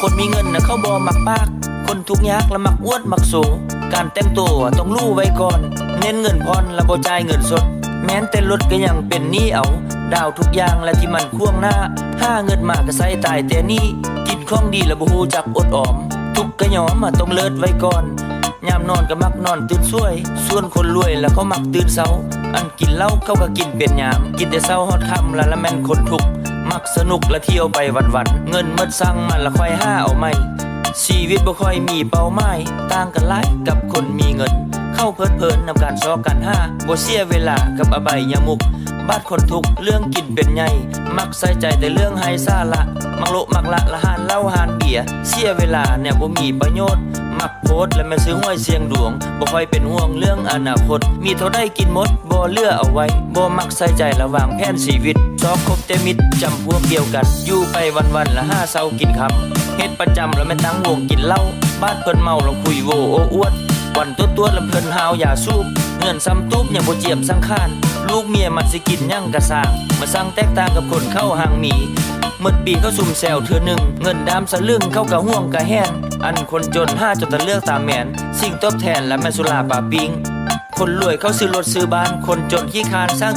คนมีเงินนะเขาบ่มักปากคนทุกข์ยากละมักอวดมักโสการแต่งตัวต้องรู้ไว้ก่อนเน้นเงินผ่อนละบ่จ่ายเงินสดแม้นแต่รถก็ยังเป็นหนี้เอาดาวทุกอย่างและที่มันควงหน้าหาเงินมาก็ใส่ตายแต่นี้กินของดีละบ่ฮู้จักอดออมทุกข์ก็ยอมต้องเลิศไว้ก่อนยามนอนก็มักนอนตื่นสวยส่วนคนรวยแล้วเขามักตื่นเช้าอันกินเหล้าเขาก็กินเป็นยามกินแต่เช้าฮอดค่ำละแม่นคนทุกข์มักสนุกและเที่ยวไปวันๆเงินหมดสั่งมันละค่อยหาเอาใหม่ชีวิตบ่ค่อยมีเป้าหมายต่างกันหลายกับคนมีเงินเข้าเพลิดเพลินนำการซอกันห้าบ่เสียเวลากับอบายยมุกบาดคนทุกเรื่องกินเป็นใหญ่มักใส่ใจแต่เรื่องไฮซาละมักโลมักละละหานเหล้าหานเบียร์เสียเวลาเนี่ยบ่มีประโยชน์มักโพสและแม่ซื้อห้วยเสียงดวงบ่ค่อยเป็นห่วงเรื่องอนาคตมีเท่าได้กินหมดบ่เหลือเอาไว้บ่มักใส่ใจระหว่างแผนชีวิตซอกคบแต่มิตรจำพวกเดียวกันอยู่ไปวันๆละ5เช้ากินค่ำเฮ็ดประจำแล้วแม่ตั้งวงกินเหล้าบ้านเพิ่นเมาแล้วคุยโวโอ้อวดวันตัวลำเพิ่นหาวอย่าสูบเงินซ้ำตุ๊บยังบ่เจียมสังขารลูกเมียมันสิกินยังกะสร้างมาสร้างแตกต่างกับคนเข้าห่างหมีหมดปีเขาซุ่มแซวเทื่อนึงเงินดามสลึงเข้ากะห่วงกะแห้งอันคนจน5จนตะเลือกตามแมนสิ่งตอบแทนและแม่สุราป่าปิงคนรวยเขาซื้อรถซื้อบ้านคนจนขี้คานสร้าง